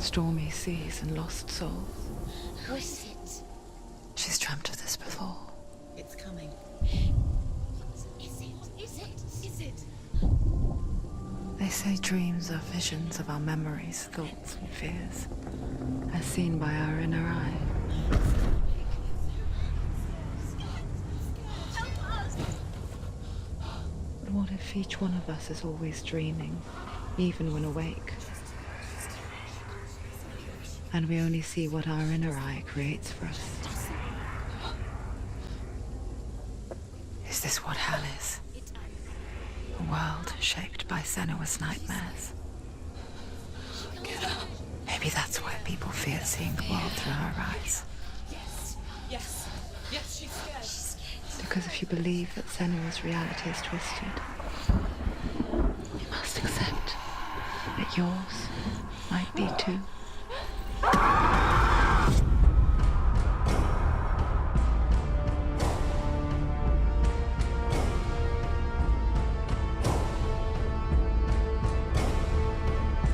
stormy seas and lost souls. Who is it? She's dreamt of this before. It's coming. Is it? They say dreams are visions of our memories, thoughts and fears, as seen by our inner eye. But what if each one of us is always dreaming, even when awake? And we only see what our inner eye creates for us. Is this what hell is? A world shaped by Senua's nightmares. Maybe that's why people fear seeing the world through her eyes. Yes, she's scared. Because if you believe that Senua's reality is twisted, you must accept that yours might be too.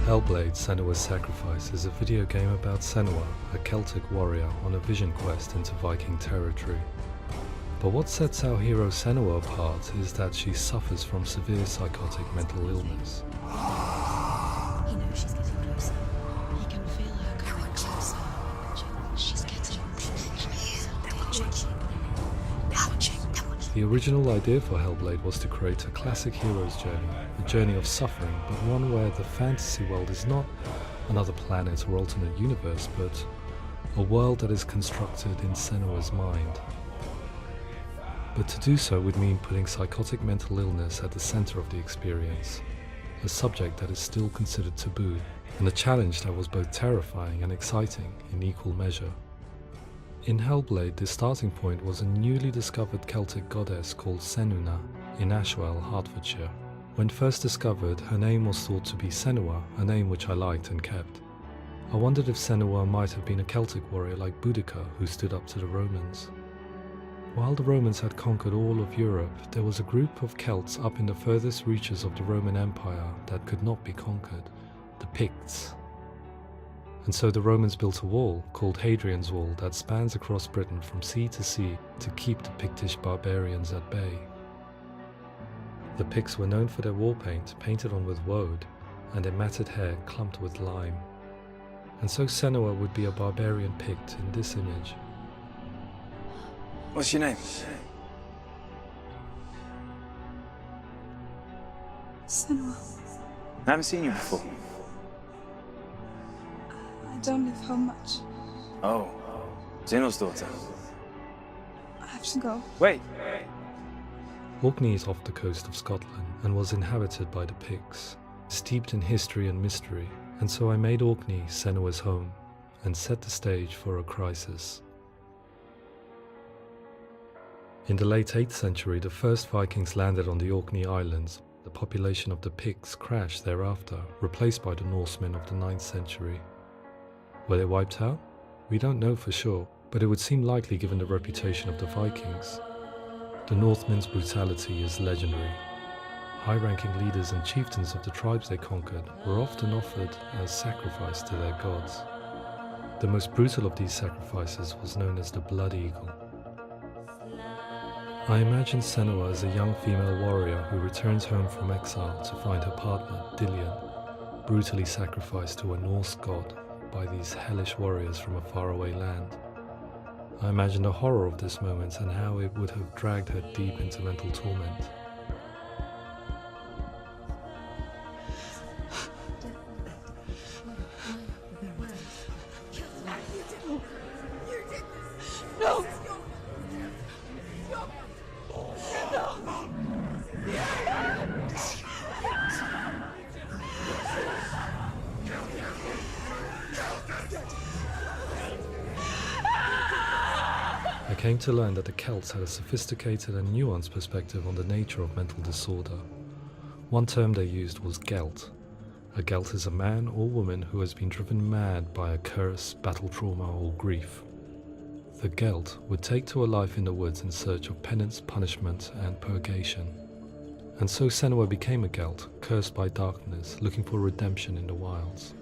Hellblade: Senua's Sacrifice is a video game about Senua, a Celtic warrior on a vision quest into Viking territory. But what sets our hero Senua apart is that she suffers from severe psychotic mental illness. He knows she's getting closer. He can feel her coming closer. She's getting closer. The original idea for Hellblade was to create a classic hero's journey, a journey of suffering, but one where the fantasy world is not another planet or alternate universe, but a world that is constructed in Senua's mind. But to do so would mean putting psychotic mental illness at the center of the experience, a subject that is still considered taboo, and a challenge that was both terrifying and exciting in equal measure. In Hellblade, the starting point was a newly discovered Celtic goddess called Senua in Ashwell, Hertfordshire. When first discovered, her name was thought to be Senua, a name which I liked and kept. I wondered if Senua might have been a Celtic warrior like Boudica who stood up to the Romans. While the Romans had conquered all of Europe, there was a group of Celts up in the furthest reaches of the Roman Empire that could not be conquered, the Picts. And so the Romans built a wall, called Hadrian's Wall, that spans across Britain from sea to sea to keep the Pictish barbarians at bay. The Picts were known for their war paint, painted on with woad, and their matted hair clumped with lime. And so Senua would be a barbarian Pict in this image. What's your name? Senua. I haven't seen you before. I don't live home much. Oh, Zeno's daughter. I have to go. Wait. Orkney is off the coast of Scotland and was inhabited by the Picts, steeped in history and mystery, and so I made Orkney Senua's home and set the stage for a crisis. In the late 8th century, the first Vikings landed on the Orkney Islands. The population of the Picts crashed thereafter, replaced by the Norsemen of the 9th century. Were they wiped out? We don't know for sure, but it would seem likely given the reputation of the Vikings. The Northmen's brutality is legendary. High-ranking leaders and chieftains of the tribes they conquered were often offered as sacrifice to their gods. The most brutal of these sacrifices was known as the Blood Eagle. I imagine Senua as a young female warrior who returns home from exile to find her partner, Dillion, brutally sacrificed to a Norse god by these hellish warriors from a faraway land. I imagine the horror of this moment and how it would have dragged her deep into mental torment. No! I came to learn that the Celts had a sophisticated and nuanced perspective on the nature of mental disorder. One term they used was Gelt. A Gelt is a man or woman who has been driven mad by a curse, battle trauma, or grief. The Gelt would take to a life in the woods in search of penance, punishment, and purgation. And so Senua became a Gelt, cursed by darkness, looking for redemption in the wilds.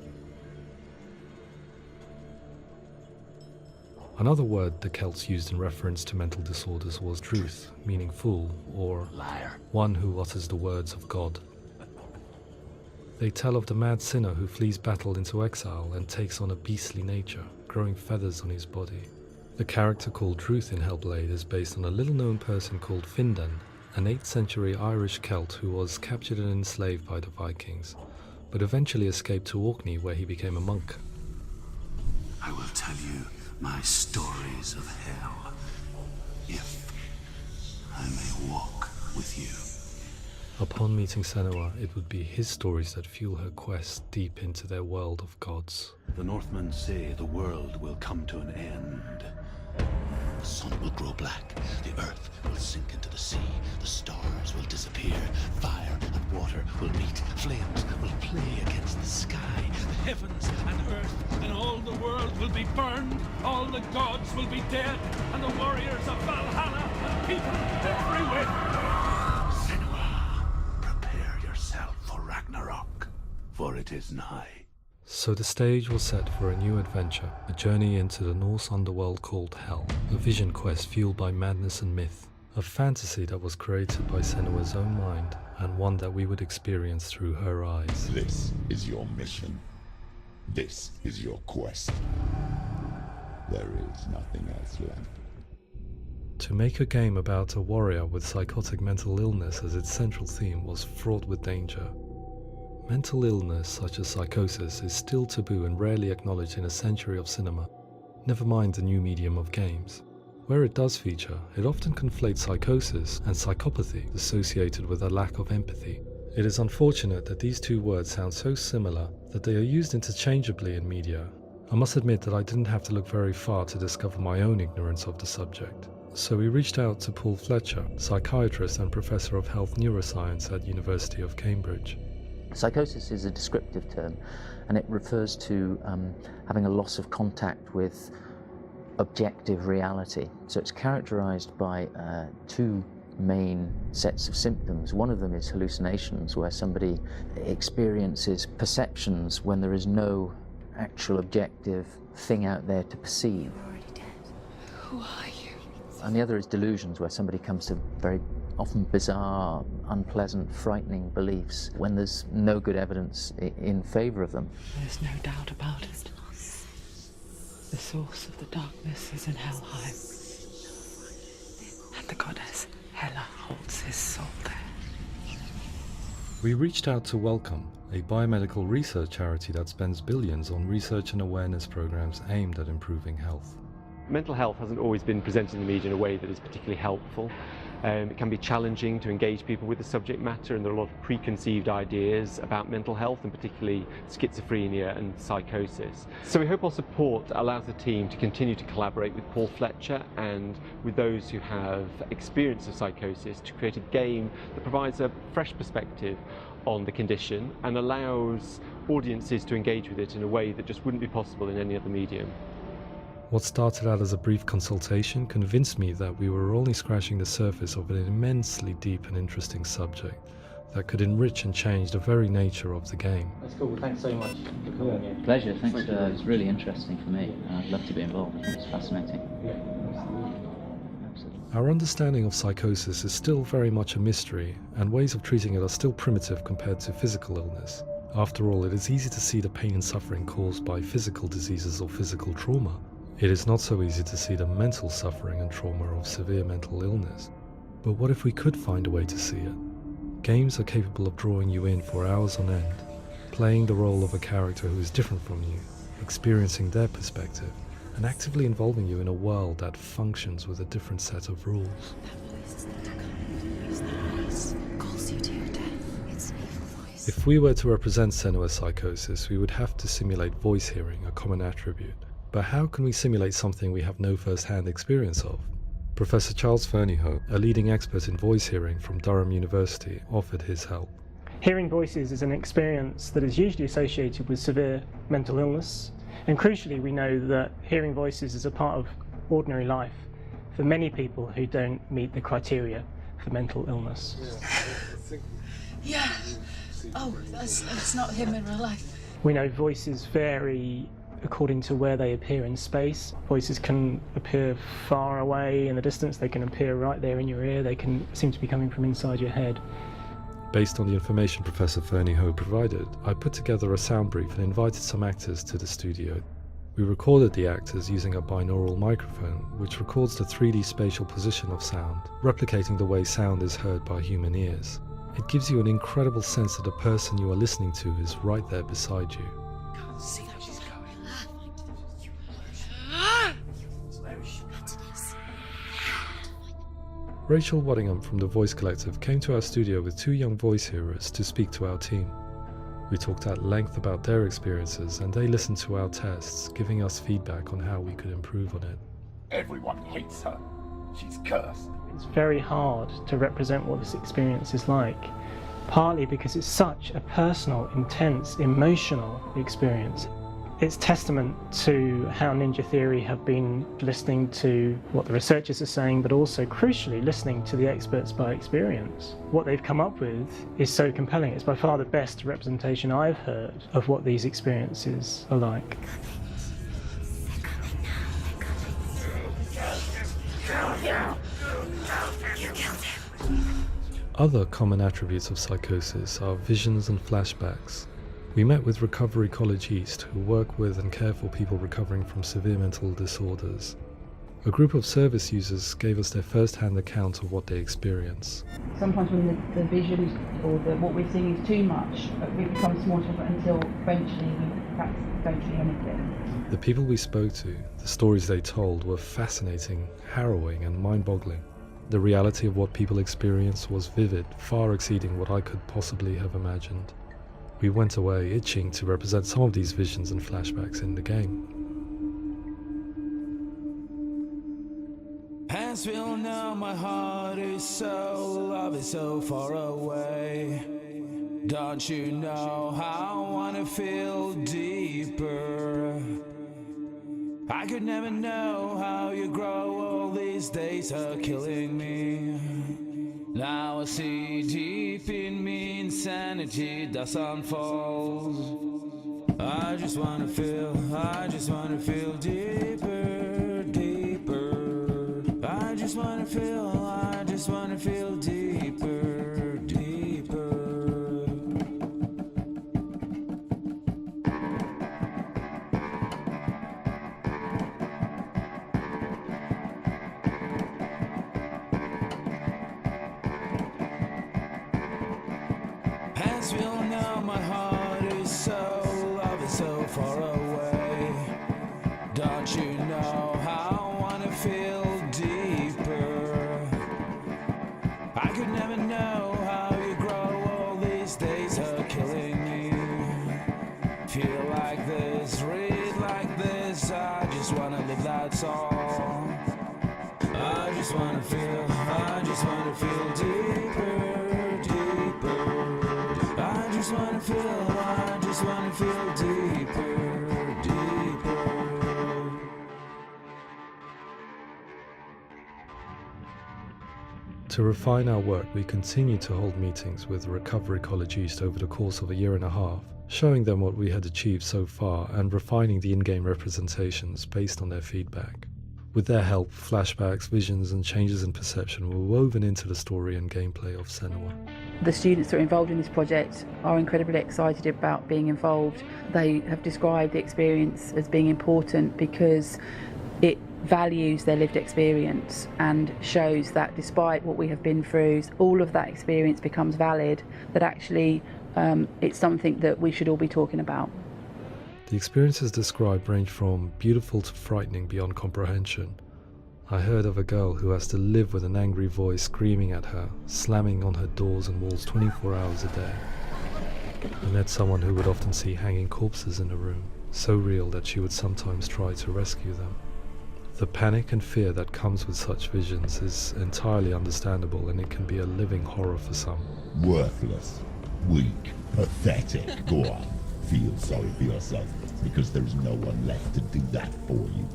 Another word the Celts used in reference to mental disorders was druth, meaning fool, or Liar. one who utters the words of God. They tell of the mad sinner who flees battle into exile and takes on a beastly nature, growing feathers on his body. The character called Druth in Hellblade is based on a little-known person called Findan, an 8th century Irish Celt who was captured and enslaved by the Vikings, but eventually escaped to Orkney where he became a monk. I will tell you my stories of hell, if I may walk with you. Upon meeting Senua, it would be his stories that fuel her quest deep into their world of gods. The Northmen say the world will come to an end. The sun will grow black, the earth will sink into the sea, the stars will disappear, fire and water will meet, flames will play against the sky, the heavens and earth and all the world will be burned, all the gods will be dead, and the warriors of Valhalla and people everywhere. Senua, prepare yourself for Ragnarok, for it is nigh. So the stage was set for a new adventure, a journey into the Norse underworld called Hell, a vision quest fueled by madness and myth, a fantasy that was created by Senua's own mind, and one that we would experience through her eyes. This is your mission. This is your quest. There is nothing else left. To make a game about a warrior with psychotic mental illness as its central theme was fraught with danger. Mental illness, such as psychosis, is still taboo and rarely acknowledged in a century of cinema, never mind the new medium of games. Where it does feature, it often conflates psychosis and psychopathy associated with a lack of empathy. It is unfortunate that these two words sound so similar that they are used interchangeably in media. I must admit that I didn't have to look very far to discover my own ignorance of the subject. So we reached out to Paul Fletcher, psychiatrist and professor of health neuroscience at University of Cambridge. Psychosis is a descriptive term, and it refers to having a loss of contact with objective reality. So it's characterized by two main sets of symptoms. One of them is hallucinations, where somebody experiences perceptions when there is no actual objective thing out there to perceive. You're already dead. Who are you? And the other is delusions, where somebody comes to very often bizarre, unpleasant, frightening beliefs when there's no good evidence in favor of them. There's no doubt about it. The source of the darkness is in Helheim, and the goddess Hela holds his soul there. We reached out to Welcome, a biomedical research charity that spends billions on research and awareness programs aimed at improving health. Mental health hasn't always been presented in the media in a way that is particularly helpful. It can be challenging to engage people with the subject matter, and there are a lot of preconceived ideas about mental health, and particularly schizophrenia and psychosis. So we hope our support allows the team to continue to collaborate with Paul Fletcher and with those who have experience of psychosis to create a game that provides a fresh perspective on the condition and allows audiences to engage with it in a way that just wouldn't be possible in any other medium. What started out as a brief consultation convinced me that we were only scratching the surface of an immensely deep and interesting subject that could enrich and change the very nature of the game. That's cool. Thanks so much for coming here. Pleasure. Thanks. It's really interesting for me. I'd love to be involved. I think it's fascinating. Absolutely. Our understanding of psychosis is still very much a mystery, and ways of treating it are still primitive compared to physical illness. After all, it is easy to see the pain and suffering caused by physical diseases or physical trauma. It is not so easy to see the mental suffering and trauma of severe mental illness. But what if we could find a way to see it? Games are capable of drawing you in for hours on end, playing the role of a character who is different from you, experiencing their perspective, and actively involving you in a world that functions with a different set of rules. That voice is not a kind. Use that voice. Calls you to your death. It's an evil voice. If we were to represent Senua's psychosis, we would have to simulate voice hearing, a common attribute. But how can we simulate something we have no first-hand experience of? Professor Charles Fernyhough, a leading expert in voice hearing from Durham University, offered his help. Hearing voices is an experience that is usually associated with severe mental illness, and crucially we know that hearing voices is a part of ordinary life for many people who don't meet the criteria for mental illness. Yeah. Oh, that's not him in real life. We know voices vary according to where they appear in space. Voices can appear far away in the distance, they can appear right there in your ear, they can seem to be coming from inside your head. Based on the information Professor Fernie Ho provided, I put together a sound brief and invited some actors to the studio. We recorded the actors using a binaural microphone, which records the 3D spatial position of sound, replicating the way sound is heard by human ears. It gives you an incredible sense that the person you are listening to is right there beside you. Can't see where she's going. Rachel Waddingham from the Voice Collective came to our studio with 2 young voice hearers to speak to our team. We talked at length about their experiences and they listened to our tests, giving us feedback on how we could improve on it. Everyone hates her. She's cursed. It's very hard to represent what this experience is like, partly because it's such a personal, intense, emotional experience. It's testament to how Ninja Theory have been listening to what the researchers are saying, but also crucially listening to the experts by experience. What they've come up with is so compelling. It's by far the best representation I've heard of what these experiences are like. Other common attributes of psychosis are visions and flashbacks. We met with Recovery College East, who work with and care for people recovering from severe mental disorders. A group of service users gave us their first-hand account of what they experience. Sometimes when the visions or what we're seeing is too much, it becomes more difficult until eventually we perhaps don't see anything. The people we spoke to, the stories they told, were fascinating, harrowing and mind-boggling. The reality of what people experienced was vivid, far exceeding what I could possibly have imagined. We went away itching to represent some of these visions and flashbacks in the game. As we all know, my heart is so, love is so far away. Don't you know how I wanna feel deeper? I could never know how you grow, all these days are killing me. Now I see deep in me insanity does unfold. I just wanna feel deeper, deeper. I just wanna feel deeper, deeper. As we all know, my heart is so, love is so far away. Don't you know how I wanna feel deeper? I could never know how you grow, all these days are killing me. Feel like this, read like this, I just wanna live, that's all. I just wanna feel deeper, deeper. I just wanna feel deeper, deeper. To refine our work, we continue to hold meetings with Recovery College East over the course of a year and a half, showing them what we had achieved so far and refining the in-game representations based on their feedback. With their help, flashbacks, visions and changes in perception were woven into the story and gameplay of Senua. The students that are involved in this project are incredibly excited about being involved. They have described the experience as being important because it values their lived experience and shows that despite what we have been through, all of that experience becomes valid, that actually it's something that we should all be talking about. The experiences described range from beautiful to frightening beyond comprehension. I heard of a girl who has to live with an angry voice screaming at her, slamming on her doors and walls 24 hours a day. I met someone who would often see hanging corpses in a room, so real that she would sometimes try to rescue them. The panic and fear that comes with such visions is entirely understandable, and it can be a living horror for some. Worthless, weak, pathetic. Go on, feel sorry for yourself, because there is no one left to do that for you.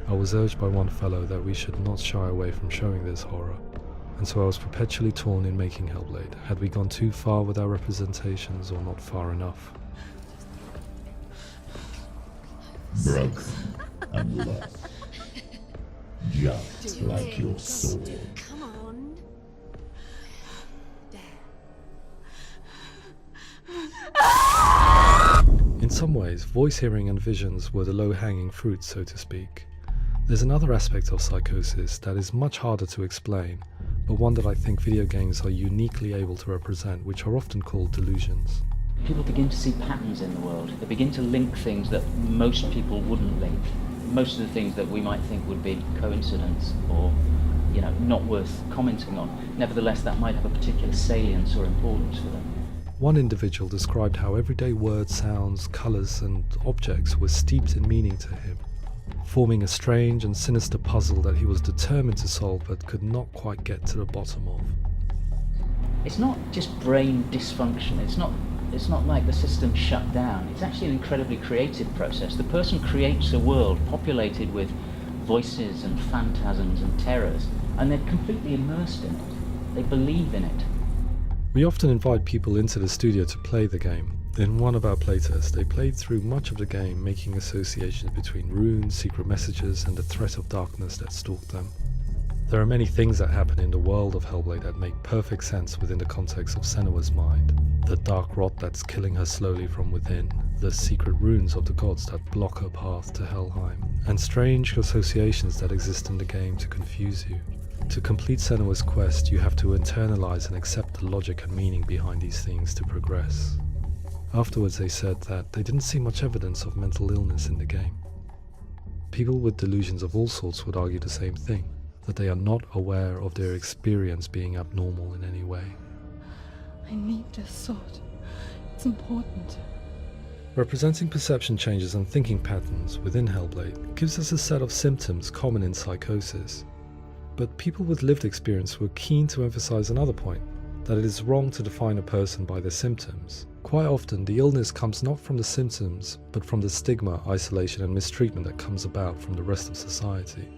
I was urged by one fellow that we should not shy away from showing this horror, and so I was perpetually torn in making Hellblade. Had we gone too far with our representations or not far enough? broken and lost. Just like your sword. Come on. In some ways, voice hearing and visions were the low-hanging fruit, so to speak. There's another aspect of psychosis that is much harder to explain, but one that I think video games are uniquely able to represent, which are often called delusions. People begin to see patterns in the world. They begin to link things that most people wouldn't link. Most of the things that we might think would be coincidence or, not worth commenting on. Nevertheless, that might have a particular salience or importance for them. One individual described how everyday words, sounds, colours and objects were steeped in meaning to him, forming a strange and sinister puzzle that he was determined to solve but could not quite get to the bottom of. It's not just brain dysfunction. It's not like the system shut down. It's actually an incredibly creative process. The person creates a world populated with voices and phantasms and terrors, and they're completely immersed in it. They believe in it. We often invite people into the studio to play the game. In one of our playtests, they played through much of the game, making associations between runes, secret messages, and the threat of darkness that stalked them. There are many things that happen in the world of Hellblade that make perfect sense within the context of Senua's mind. The dark rot that's killing her slowly from within, the secret runes of the gods that block her path to Helheim, and strange associations that exist in the game to confuse you. To complete Senua's quest, you have to internalize and accept the logic and meaning behind these things to progress. Afterwards, they said that they didn't see much evidence of mental illness in the game. People with delusions of all sorts would argue the same thing, that they are not aware of their experience being abnormal in any way. I need this sword. It's important. Representing perception changes and thinking patterns within Hellblade gives us a set of symptoms common in psychosis. But people with lived experience were keen to emphasize another point, that it is wrong to define a person by their symptoms. Quite often, the illness comes not from the symptoms, but from the stigma, isolation and mistreatment that comes about from the rest of society.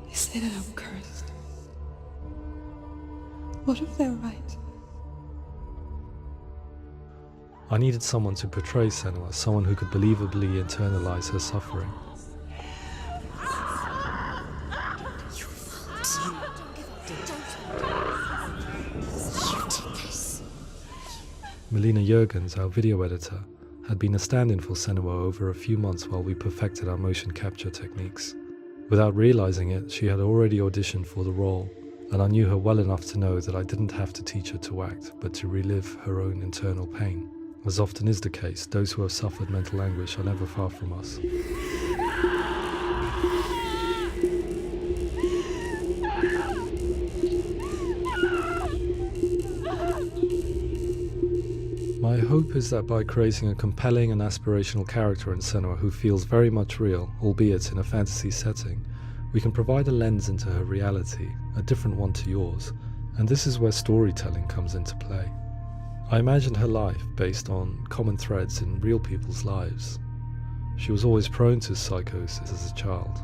They say that I'm cursed. What if they're right? I needed someone to portray Senua, someone who could believably internalize her suffering. Melina Jurgens, our video editor, had been a stand-in for Senua over a few months while we perfected our motion capture techniques. Without realizing it, she had already auditioned for the role, and I knew her well enough to know that I didn't have to teach her to act, but to relive her own internal pain. As often is the case, those who have suffered mental anguish are never far from us. My hope is that by creating a compelling and aspirational character in Senua who feels very much real, albeit in a fantasy setting, we can provide a lens into her reality, a different one to yours, and this is where storytelling comes into play. I imagined her life based on common threads in real people's lives. She was always prone to psychosis as a child.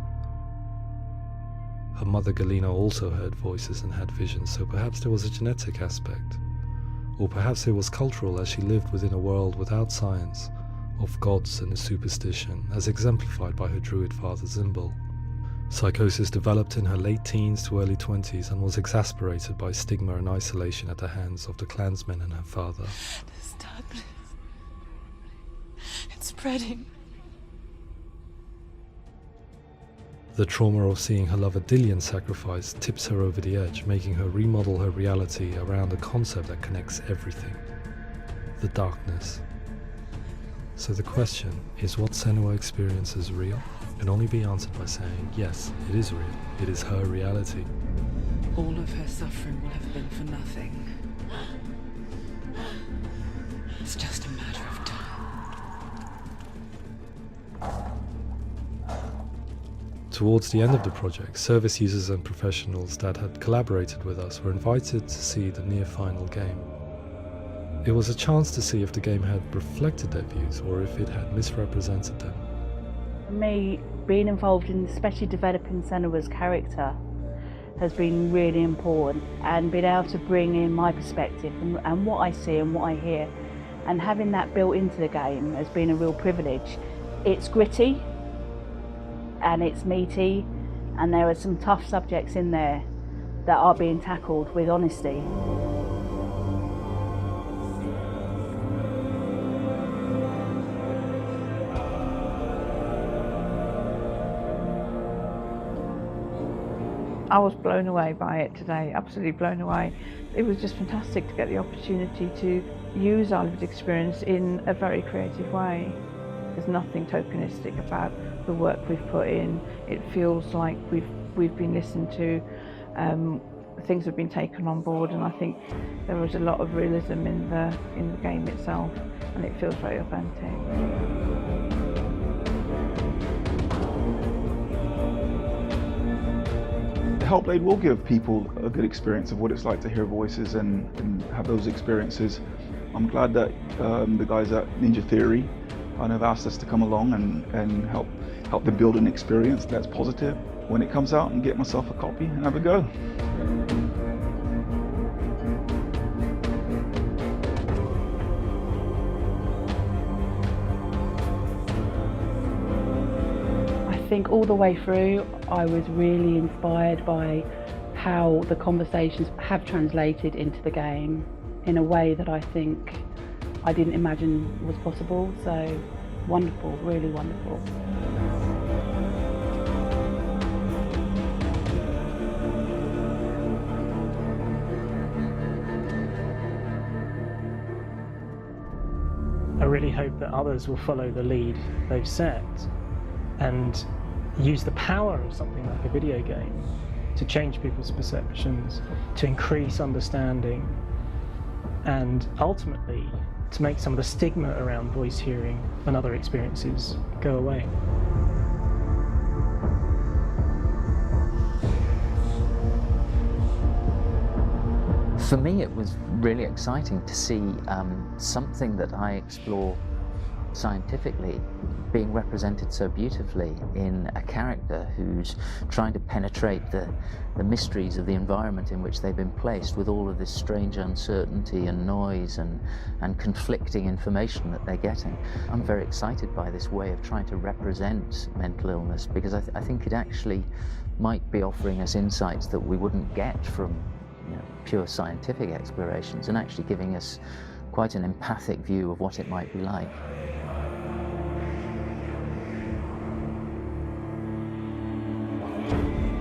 Her mother Galina also heard voices and had visions, so perhaps there was a genetic aspect. Or perhaps it was cultural, as she lived within a world without science, of gods and a superstition, as exemplified by her druid father Zimbal. Psychosis developed in her late teens to early 20s and was exacerbated by stigma and isolation at the hands of the clansmen and her father. This darkness. It's spreading. The trauma of seeing her lover Dillian sacrificed tips her over the edge, making her remodel her reality around a concept that connects everything: the darkness. So the question, is what Senua experiences real? Can only be answered by saying, yes, it is real. It is her reality. All of her suffering will have been for nothing. It's just a matter of time. Towards the end of the project, service users and professionals that had collaborated with us were invited to see the near-final game. It was a chance to see if the game had reflected their views or if it had misrepresented them. For me, being involved in especially developing Senua's character has been really important, and being able to bring in my perspective and what I see and what I hear and having that built into the game has been a real privilege. It's gritty and it's meaty, and there are some tough subjects in there that are being tackled with honesty. I was blown away by it today, absolutely blown away. It was just fantastic to get the opportunity to use our lived experience in a very creative way. There's nothing tokenistic about the work we've put in. It feels like we've been listened to, things have been taken on board, and I think there was a lot of realism in the game itself, and it feels very authentic. Hellblade will give people a good experience of what it's like to hear voices and have those experiences. I'm glad that the guys at Ninja Theory have asked us to come along and help them build an experience that's positive when it comes out, and get myself a copy and have a go. I think all the way through I was really inspired by how the conversations have translated into the game in a way that I think I didn't imagine was possible. So wonderful, really wonderful. I really hope that others will follow the lead they've set and use the power of something like a video game to change people's perceptions, to increase understanding, and ultimately to make some of the stigma around voice hearing and other experiences go away. For me, it was really exciting to see something that I explore scientifically being represented so beautifully in a character who's trying to penetrate the mysteries of the environment in which they've been placed, with all of this strange uncertainty and noise and conflicting information that they're getting. I'm very excited by this way of trying to represent mental illness, because I think it actually might be offering us insights that we wouldn't get from pure scientific explorations, and actually giving us quite an empathic view of what it might be like.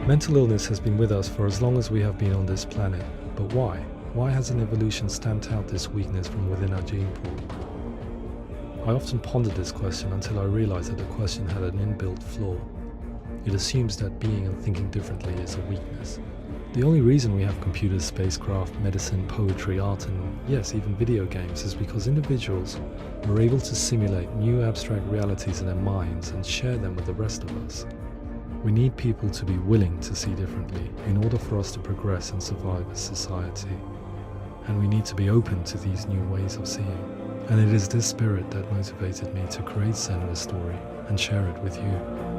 Mental illness has been with us for as long as we have been on this planet, but why? Why hasn't evolution stamped out this weakness from within our gene pool? I often pondered this question until I realized that the question had an inbuilt flaw. It assumes that being and thinking differently is a weakness. The only reason we have computers, spacecraft, medicine, poetry, art, and yes, even video games is because individuals were able to simulate new abstract realities in their minds and share them with the rest of us. We need people to be willing to see differently in order for us to progress and survive as society. And we need to be open to these new ways of seeing. And it is this spirit that motivated me to create Senua's story and share it with you.